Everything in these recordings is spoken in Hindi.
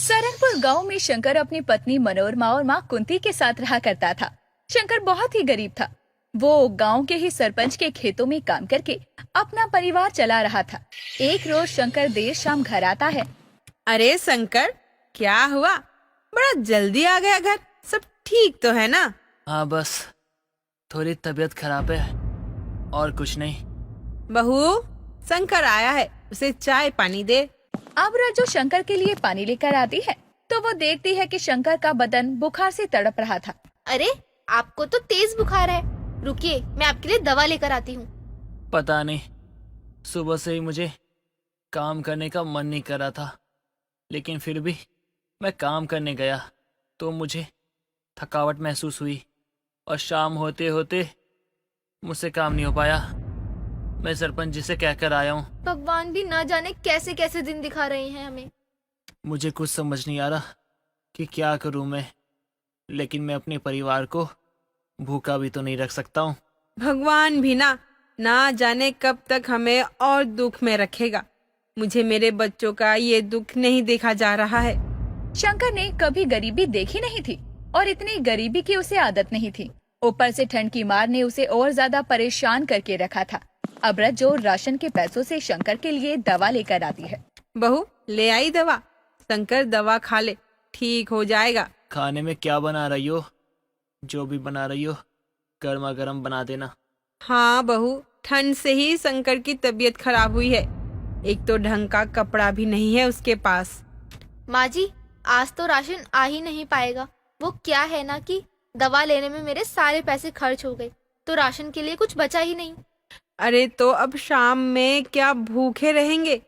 सरनपुर गांव में शंकर अपनी पत्नी मनोरमा और माँ कुंती के साथ रहा करता था। शंकर बहुत ही गरीब था। वो गांव के ही सरपंच के खेतों में काम करके अपना परिवार चला रहा था। एक रोज शंकर देर शाम घर आता है। अरे शंकर, क्या हुआ? बड़ा जल्दी आ गया घर। सब ठीक तो है ना? हाँ, बस थोड़ी तबीयत खराब है और कुछ नहीं। बहू, शंकर आया है, उसे चाय पानी दे। अब रज्जू शंकर के लिए पानी लेकर आती है तो वो देखती है कि शंकर का बदन बुखार से तड़प रहा था। अरे, आपको तो तेज बुखार है। रुकिए, मैं आपके लिए दवा लेकर आती हूँ। पता नहीं, सुबह से ही मुझे काम करने का मन नहीं कर रहा था, लेकिन फिर भी मैं काम करने गया तो मुझे थकावट महसूस हुई और शाम होते होते मुझसे काम नहीं हो पाया। मैं सरपंच जी से कहकर आया हूँ। भगवान भी ना जाने कैसे कैसे दिन दिखा रहे हैं हमें। मुझे कुछ समझ नहीं आ रहा कि क्या करूँ मैं, लेकिन मैं अपने परिवार को भूखा भी तो नहीं रख सकता हूँ। भगवान भी ना जाने कब तक हमें और दुख में रखेगा। मुझे मेरे बच्चों का ये दुख नहीं देखा जा रहा है। शंकर ने कभी गरीबी देखी नहीं थी और इतनी गरीबी की उसे आदत नहीं थी। ऊपर से ठंड की मार ने उसे और ज्यादा परेशान करके रखा था। अब रज्जो राशन के पैसों से शंकर के लिए दवा लेकर आती है। बहू, ले आई दवा। शंकर दवा खा ले, ठीक हो जाएगा। खाने में क्या बना रही हो? जो भी बना रही हो गर्मा गर्म बना देना। हाँ बहू, ठंड से ही शंकर की तबीयत खराब हुई है। एक तो ढंग का कपड़ा भी नहीं है उसके पास। माँ जी, आज तो राशन आ ही नहीं पाएगा। वो क्या है ना कि दवा लेने में मेरे सारे पैसे खर्च हो गए, तो राशन के लिए कुछ बचा ही नहीं। अरे तो अब शाम में क्या भूखे रहेंगे?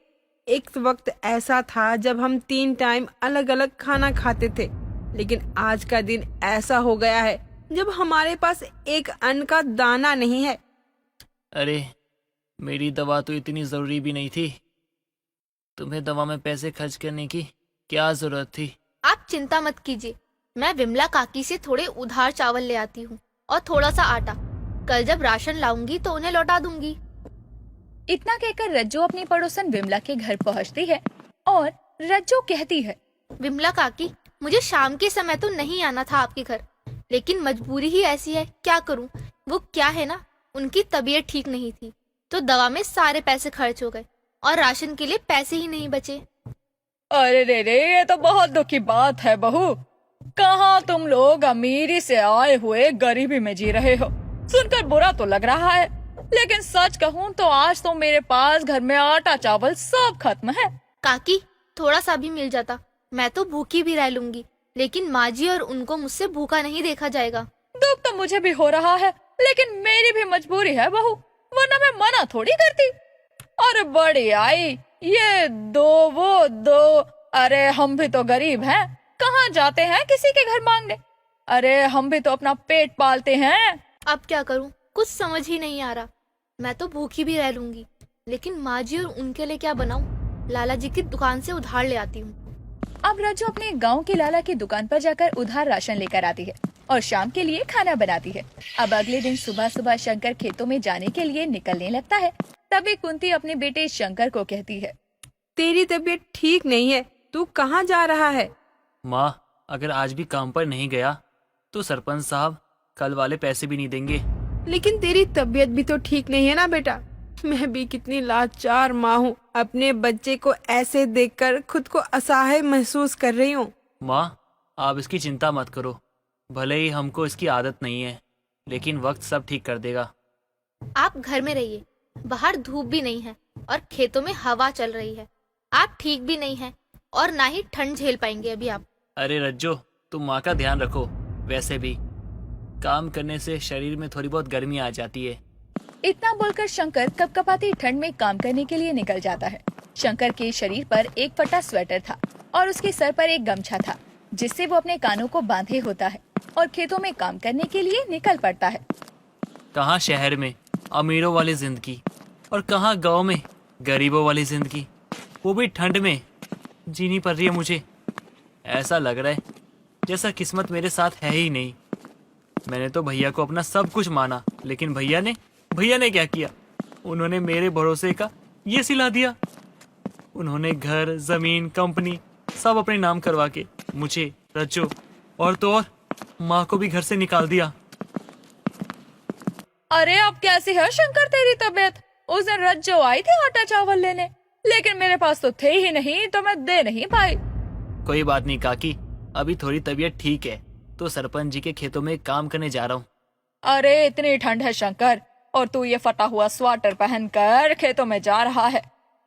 एक वक्त ऐसा था जब हम 3 टाइम अलग अलग खाना खाते थे, लेकिन आज का दिन ऐसा हो गया है जब हमारे पास एक अन्न का दाना नहीं है। अरे, मेरी दवा तो इतनी जरूरी भी नहीं थी। तुम्हें दवा में पैसे खर्च करने की क्या जरूरत थी? आप चिंता मत कीजिए, मैं विमला काकी से थोड़े उधार चावल ले आती हूँ और थोड़ा सा आटा। कल जब राशन लाऊंगी तो उन्हें लौटा दूंगी। इतना कहकर रज्जो अपनी पड़ोसन विमला के घर पहुंचती है और रज्जो कहती है, विमला काकी, मुझे शाम के समय तो नहीं आना था आपके घर, लेकिन मजबूरी ही ऐसी है, क्या करूं। वो क्या है ना, उनकी तबीयत ठीक नहीं थी तो दवा में सारे पैसे खर्च हो गए और राशन के लिए पैसे ही नहीं बचे। अरे रे, ये तो बहुत दुख की बात है बहू। कहाँ तुम लोग अमीरी से आए हुए गरीबी में जी रहे हो। सुनकर बुरा तो लग रहा है, लेकिन सच कहूँ तो आज तो मेरे पास घर में आटा चावल सब खत्म है। काकी, थोड़ा सा भी मिल जाता, मैं तो भूखी भी रह लूंगी, लेकिन माँ जी और उनको मुझसे भूखा नहीं देखा जाएगा। दुख तो मुझे भी हो रहा है, लेकिन मेरी भी मजबूरी है बहू, वरना मैं मना थोड़ी करती। अरे बड़ी आई, ये दो वो दो। अरे हम भी तो गरीब हैं, कहाँ जाते हैं किसी के घर मांगने। अरे हम भी तो अपना पेट पालते हैं। अब क्या करूं, कुछ समझ ही नहीं आ रहा। मैं तो भूखी भी रह लूंगी, लेकिन माँ जी और उनके लिए क्या बनाऊं। लाला जी की दुकान से उधार ले आती हूँ। अब रज्जो अपने गांव के लाला की दुकान पर जाकर उधार राशन लेकर आती है और शाम के लिए खाना बनाती है। अब अगले दिन सुबह सुबह शंकर खेतों में जाने के लिए निकलने लगता है। तभी कुंती अपने बेटे शंकर को कहती है, तेरी तबीयत ठीक नहीं है, तू कहाँ जा रहा है? माँ, अगर आज भी काम पर नहीं गया तो सरपंच साहब कल वाले पैसे भी नहीं देंगे। लेकिन तेरी तबीयत भी तो ठीक नहीं है ना बेटा। मैं भी कितनी लाचार माँ हूँ, अपने बच्चे को ऐसे देखकर खुद को असहाय महसूस कर रही हूँ। माँ, आप इसकी चिंता मत करो। भले ही हमको इसकी आदत नहीं है, लेकिन वक्त सब ठीक कर देगा। आप घर में रहिए, बाहर धूप भी नहीं है और खेतों में हवा चल रही है। आप ठीक भी नहीं है और ना ही ठंड झेल पाएंगे अभी आप। अरे रज्जो, तुम माँ का ध्यान रखो। वैसे भी काम करने से शरीर में थोड़ी बहुत गर्मी आ जाती है। इतना बोलकर शंकर कपकपाती ठंड में काम करने के लिए निकल जाता है। शंकर के शरीर पर एक फटा स्वेटर था और उसके सर पर एक गमछा था, जिससे वो अपने कानों को बांधे होता है और खेतों में काम करने के लिए निकल पड़ता है। कहाँ शहर में अमीरों वाली जिंदगी और कहाँ गांव में गरीबों वाली जिंदगी, वो भी ठंड में जीनी पड़ रही है मुझे। ऐसा लग रहा है जैसा किस्मत मेरे साथ है ही नहीं। मैंने तो भैया को अपना सब कुछ माना, लेकिन भैया ने क्या किया? उन्होंने मेरे भरोसे का ये सिला दिया। उन्होंने घर, जमीन, कंपनी सब अपने नाम करवा के मुझे, रज्जो और तो और माँ को भी घर से निकाल दिया। अरे अब कैसी है शंकर तेरी तबीयत? उस दिन रज्जो आई थी आटा चावल लेने, लेकिन मेरे पास तो थे ही नहीं तो मैं दे नहीं पाई। कोई बात नहीं काकी, अभी थोड़ी तबीयत ठीक है तो सरपंच जी के खेतों में काम करने जा रहा हूँ। अरे इतनी ठंड है शंकर, और तू ये फटा हुआ स्वेटर पहनकर खेतों में जा रहा है,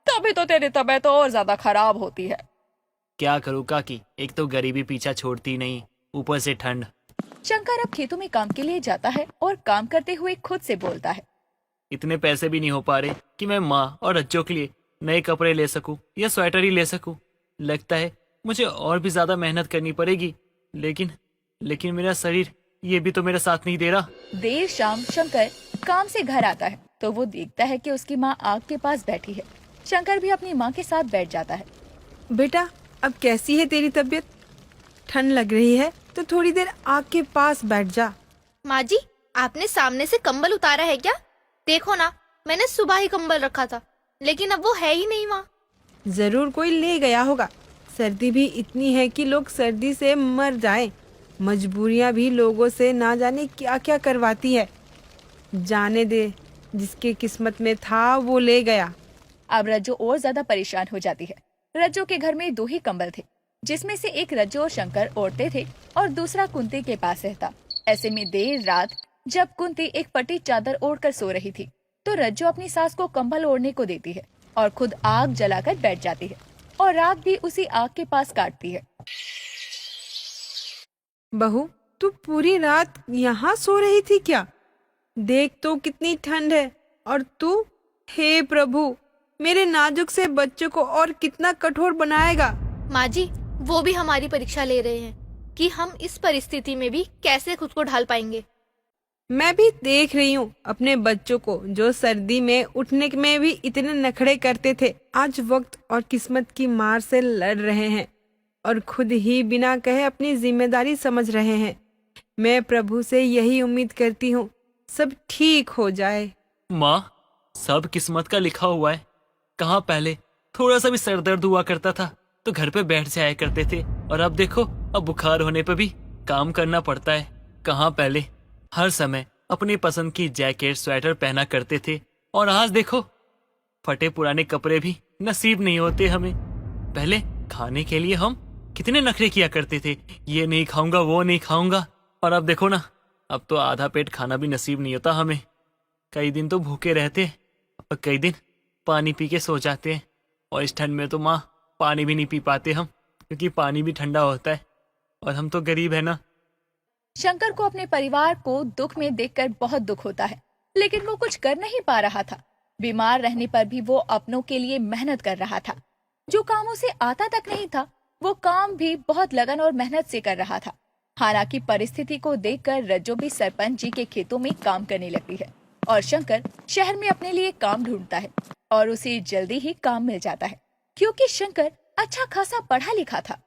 तभी तो तेरी तबीयत और ज्यादा खराब होती है। क्या करूँ काकी, एक तो गरीबी पीछा छोड़ती नहीं, ऊपर से ठंड। शंकर अब खेतों में काम के लिए जाता है और काम करते हुए खुद से बोलता है, इतने पैसे भी नहीं हो पा रहे कि मैं माँ और बच्चों के लिए नए कपड़े ले सकूं या स्वेटर ही ले सकूं। लगता है मुझे और भी ज्यादा मेहनत करनी पड़ेगी, लेकिन मेरा शरीर ये भी तो मेरा साथ नहीं दे रहा। देर शाम शंकर काम से घर आता है तो वो देखता है कि उसकी माँ आग के पास बैठी है। शंकर भी अपनी माँ के साथ बैठ जाता है। बेटा, अब कैसी है तेरी तबीयत? ठंड लग रही है तो थोड़ी देर आग के पास बैठ जा। माँ जी, आपने सामने से कंबल उतारा है क्या? देखो ना, मैंने सुबह ही कंबल रखा था, लेकिन अब वो है ही नहीं वहाँ। जरूर कोई ले गया होगा। सर्दी भी इतनी है कि लोग सर्दी से मर जाएं। मजबूरियां भी लोगों से ना जाने क्या क्या करवाती है। जाने दे, जिसके किस्मत में था वो ले गया। अब रज्जो और ज्यादा परेशान हो जाती है। रज्जो के घर में 2 ही कंबल थे, जिसमें से एक रज्जो और शंकर ओढ़ते थे और दूसरा कुंती के पास रहता। ऐसे में देर रात जब कुंती एक फटी चादर ओढ़कर सो रही थी तो रज्जो अपनी सास को कंबल ओढ़ने को देती है और खुद आग जलाकर बैठ जाती है और रात भी उसी आग के पास काटती है। बहू, तू पूरी रात यहाँ सो रही थी क्या? देख तो कितनी ठंड है, और तू, हे प्रभु, मेरे नाजुक से बच्चों को और कितना कठोर बनाएगा। माँ जी, वो भी हमारी परीक्षा ले रहे हैं कि हम इस परिस्थिति में भी कैसे खुद को ढाल पाएंगे। मैं भी देख रही हूँ अपने बच्चों को, जो सर्दी में उठने में भी इतने नखड़े करते थे, आज वक्त और किस्मत की मार से लड़ रहे हैं और खुद ही बिना कहे अपनी जिम्मेदारी समझ रहे हैं। मैं प्रभु से यही उम्मीद करती हूँ सब ठीक हो जाए। माँ, सब किस्मत का लिखा हुआ है। कहाँ पहले थोड़ा सा भी सर दर्द हुआ करता था तो घर पे बैठ जाया करते थे, और अब देखो, अब बुखार होने पे भी काम करना पड़ता है। कहाँ पहले हर समय अपनी पसंद की जैकेट स्वेटर पहना करते थे, और आज देखो, फटे पुराने कपड़े भी नसीब नहीं होते हमें। पहले खाने के लिए हम कितने नखरे किया करते थे, ये नहीं खाऊंगा वो नहीं खाऊंगा, और अब देखो ना, अब तो आधा पेट खाना भी नसीब नहीं होता हमें। कई दिन तो भूखे रहते और कई दिन पानी पी के सो जाते हैं, और इस ठंड में तो माँ पानी भी नहीं पी पाते हम, क्योंकि पानी भी ठंडा होता है और हम तो गरीब है ना। शंकर को अपने परिवार को दुख में देखकर बहुत दुख होता है, लेकिन वो कुछ कर नहीं पा रहा था। बीमार रहने पर भी वो अपनों के लिए मेहनत कर रहा था। जो काम उसे आता तक नहीं था, वो काम भी बहुत लगन और मेहनत से कर रहा था। हालांकि परिस्थिति को देखकर रज्जो भी सरपंच जी के खेतों में काम करने लगती है और शंकर शहर में अपने लिए काम ढूंढता है और उसे जल्दी ही काम मिल जाता है, क्योंकि शंकर अच्छा खासा पढ़ा लिखा था।